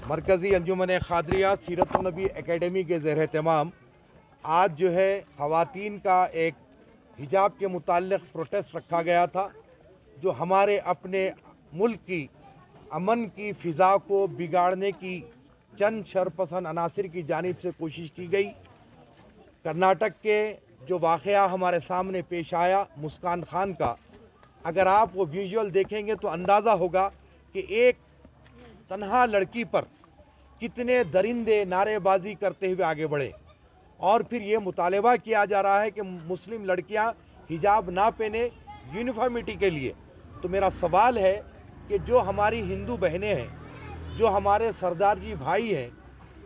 मरकज़ी अंजुमन ख़ादरिया सीरत नबी एकेडमी के ज़ेर एहतमाम आज जो है ख़वातीन का एक हिजाब के मुताल्लिक़ प्रोटेस्ट रखा गया था, जो हमारे अपने मुल्क की अमन की फ़िज़ा को बिगाड़ने की चंद शरपसंद अनासिर की जानिब से कोशिश की गई। कर्नाटक के जो वाक़या हमारे सामने पेश आया मुस्कान खान का, अगर आप वो विजुअल देखेंगे तो अंदाज़ा होगा कि एक तन्हा लड़की पर कितने दरिंदे नारेबाजी करते हुए आगे बढ़े। और फिर ये मुतालबा किया जा रहा है कि मुस्लिम लड़कियां हिजाब ना पहने यूनिफॉर्मिटी के लिए। तो मेरा सवाल है कि जो हमारी हिंदू बहनें हैं, जो हमारे सरदार जी भाई हैं,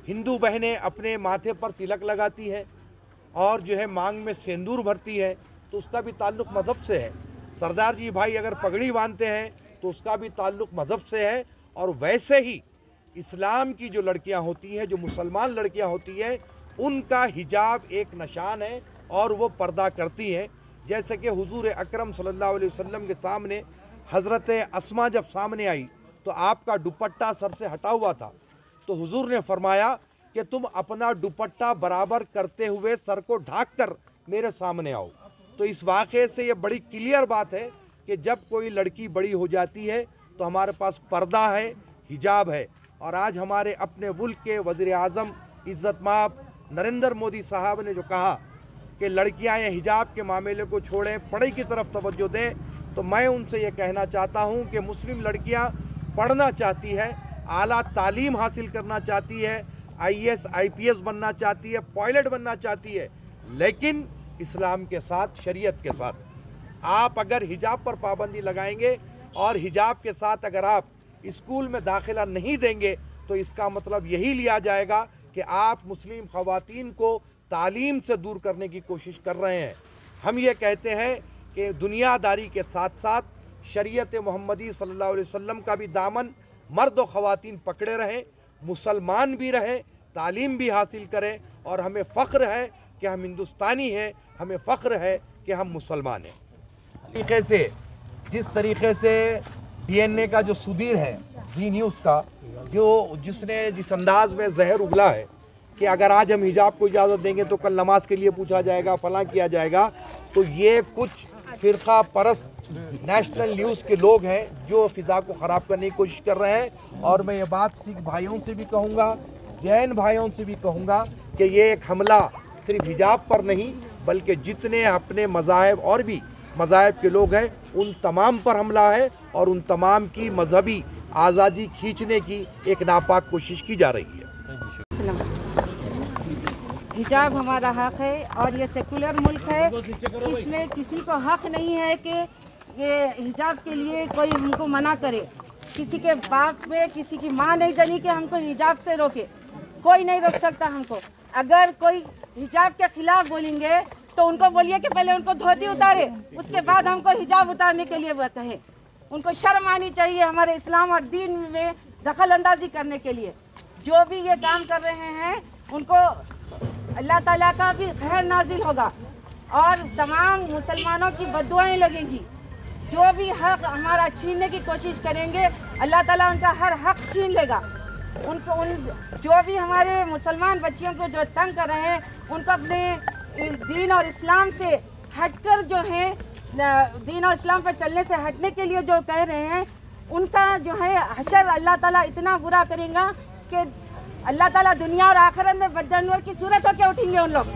हिंदू बहनें अपने माथे पर तिलक लगाती हैं और जो है मांग में सिंदूर भरती है, तो उसका भी ताल्लुक़ मज़हब से है। सरदार जी भाई अगर पगड़ी बांधते हैं तो उसका भी ताल्लुक़ मज़हब से है। और वैसे ही इस्लाम की जो लड़कियां होती हैं, जो मुसलमान लड़कियां होती हैं, उनका हिजाब एक निशान है और वो पर्दा करती हैं। जैसे कि हुजूर अकरम सल्लल्लाहु अलैहि वसल्लम के सामने हज़रत अस्मा जब सामने आई तो आपका दुपट्टा सर से हटा हुआ था, तो हुजूर ने फरमाया कि तुम अपना दुपट्टा बराबर करते हुए सर को ढाक कर मेरे सामने आओ। तो इस वाक़े से ये बड़ी क्लियर बात है कि जब कोई लड़की बड़ी हो जाती है तो हमारे पास पर्दा है, हिजाब है। और आज हमारे अपने मुल्क के वज़ीर आज़म इज़्ज़त माब नरेंद्र मोदी साहब ने जो कहा कि लड़कियां ये हिजाब के मामले को छोड़ें, पढ़ाई की तरफ तवज्जो दें, तो मैं उनसे ये कहना चाहता हूं कि मुस्लिम लड़कियां पढ़ना चाहती है, आला तालीम हासिल करना चाहती है, IAS IPS बनना चाहती है, पायलट बनना चाहती है, लेकिन इस्लाम के साथ, शरीयत के साथ। आप अगर हिजाब पर पाबंदी लगाएंगे और हिजाब के साथ अगर आप स्कूल में दाखिला नहीं देंगे तो इसका मतलब यही लिया जाएगा कि आप मुस्लिम ख़वातीन को तालीम से दूर करने की कोशिश कर रहे हैं। हम ये कहते हैं कि दुनियादारी के साथ साथ शरीयत मोहम्मदी सल्लल्लाहु अलैहि वसल्लम का भी दामन मर्द और ख़वातीन पकड़े रहें, मुसलमान भी रहें, तालीम भी हासिल करें। और हमें फ़ख्र है कि हम हिंदुस्तानी हैं, हमें फ़ख्र है कि हम मुसलमान हैं। तरीक़े से जिस तरीक़े से DNA का जो सुधीर है जी न्यूज़ का, जिसने जिस अंदाज में जहर उगला है कि अगर आज हम हिजाब को इजाज़त देंगे तो कल नमाज के लिए पूछा जाएगा, फलां किया जाएगा, तो ये कुछ फ़िरक़ा परस्त नेशनल न्यूज़ के लोग हैं जो फ़िज़ा को ख़राब करने की कोशिश कर रहे हैं। और मैं ये बात सिख भाइयों से भी कहूँगा, जैन भाइयों से भी कहूँगा कि ये एक हमला सिर्फ हिजाब पर नहीं बल्कि जितने अपने मज़ाहिब और भी मज़ाहिब के लोग हैं उन तमाम पर हमला है और उन तमाम की मजहबी आज़ादी खींचने की एक नापाक कोशिश की जा रही है। हिजाब हमारा हक है और ये सेकुलर मुल्क है, इसमें किसी को हक नहीं है कि ये हिजाब के लिए कोई हमको मना करे। किसी के बाप में किसी की माँ नहीं जली कि हमको हिजाब से रोके, कोई नहीं रोक सकता हमको। अगर कोई हिजाब के खिलाफ बोलेंगे तो उनको बोलिए कि पहले उनको धोती उतारे, उसके बाद हमको हिजाब उतारने के लिए वो कहे। उनको शर्म आनी चाहिए हमारे इस्लाम और दीन में दखल अंदाजी करने के लिए। जो भी ये काम कर रहे हैं उनको अल्लाह ताला का भी खैर नाजिल होगा और तमाम मुसलमानों की बद्दुआएं लगेंगी। जो भी हक हमारा छीनने की कोशिश करेंगे अल्लाह ताला उनका हर हक छीन लेगा। उनको जो भी हमारे मुसलमान बच्चियों को जो तंग कर रहे हैं उनको अपने दीन और इस्लाम से हटकर जो है दीन और इस्लाम पर चलने से हटने के लिए जो कह रहे हैं उनका जो है हशर अल्लाह ताला इतना बुरा करेगा कि अल्लाह ताला दुनिया और आखिरत में बदजानवर की सूरत होकर उठेंगे उन लोग।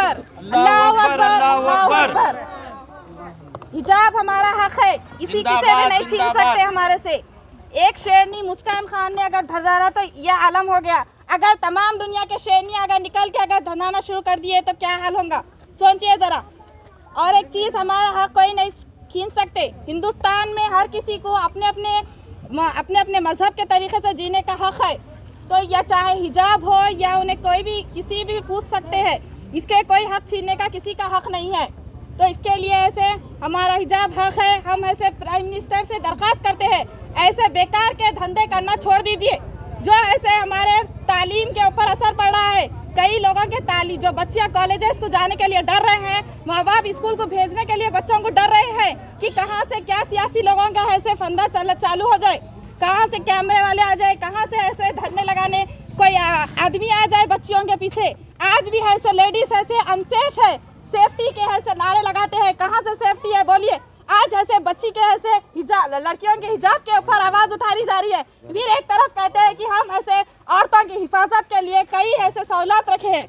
अल्लाह अकबर, अल्लाह अकबर। हिजाब हमारा हक है, इसी किसी भी नहीं छीन सकते हमारे से। एक शेरनी मुस्कान खान ने अगर धरारा तो यह आलम हो गया। अगर तमाम दुनिया के शेरनियाँ अगर निकल के अगर धनाना शुरू कर दिए तो क्या हाल होगा, सोचिए ज़रा। और एक चीज़, हमारा हक कोई नहीं छीन सकते। हिंदुस्तान में हर किसी को अपने अपने मज़हब के तरीके से जीने का हक है। तो या चाहे हिजाब हो या उन्हें कोई भी किसी भी पूछ सकते हैं, इसके कोई हक छीनने का किसी का हक नहीं है। तो इसके लिए ऐसे हमारा हिजाब हक है। हम ऐसे प्राइम मिनिस्टर से दरख्वास्त करते हैं, ऐसे बेकार के धंधे करना छोड़ दीजिए। जो ऐसे हमारे तालीम के ऊपर असर पड़ रहा है, कई लोगों के जो बच्चियां कॉलेजेस को जाने के लिए डर रहे हैं, माँ बाप स्कूल को भेजने के लिए बच्चों को डर रहे हैं कि कहाँ से क्या सियासी लोगों का ऐसे फंदा चालू हो जाए, कहाँ से कैमरे वाले आ जाए, कहाँ से ऐसे धरने लगाने कोई आदमी आ जाए बच्चियों के पीछे। आज भी ऐसे लेडीज ऐसे अनसेफ है, सेफ्टी के ऐसे नारे लगाते हैं, कहाँ से सेफ्टी है बोलिए। आज ऐसे बच्ची के ऐसे हिजाब, लड़कियों के हिजाब के ऊपर आवाज उठाई जा रही है, फिर एक तरफ कहते हैं कि हम ऐसे औरतों की हिफाजत के लिए कई ऐसे सहूलत रखे हैं।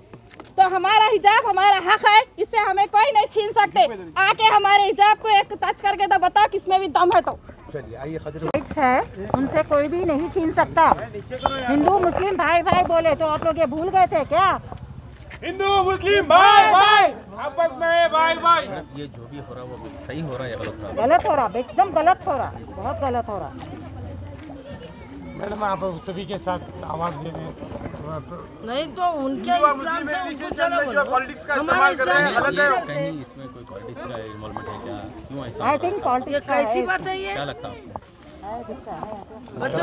तो हमारा हिजाब हमारा हक है, इससे हमें कोई नहीं छीन सकते। आके हमारे हिजाब को एक टच करके तो बताओ किसमें भी दम है। तो चलिए आइए राइट्स है, उनसे कोई भी नहीं छीन सकता। हिंदू मुस्लिम भाई भाई बोले तो आप लोग ये भूल गए थे क्या? हिंदू मुस्लिम भाई भाई आपस में भाई भाई। ये जो भी हो रहा है वो सही हो रहा है या गलत हो रहा है? गलत हो रहा, एकदम गलत हो रहा, बहुत गलत हो रहा। मैडम आप सभी के साथ आवाज दे दें। नहीं तो उनके इस्लाम से उनको चलो बोलो, पॉलिटिक्स का हमारा इस्तेमाल कर रहे हैं। कहीं इसमें कोई पॉलिटिक्स का इन्वॉल्वमेंट है क्या? क्यों ऐसा? आई थिंक ये कैसी बात है ये? क्या लगता है आपको? बच्चों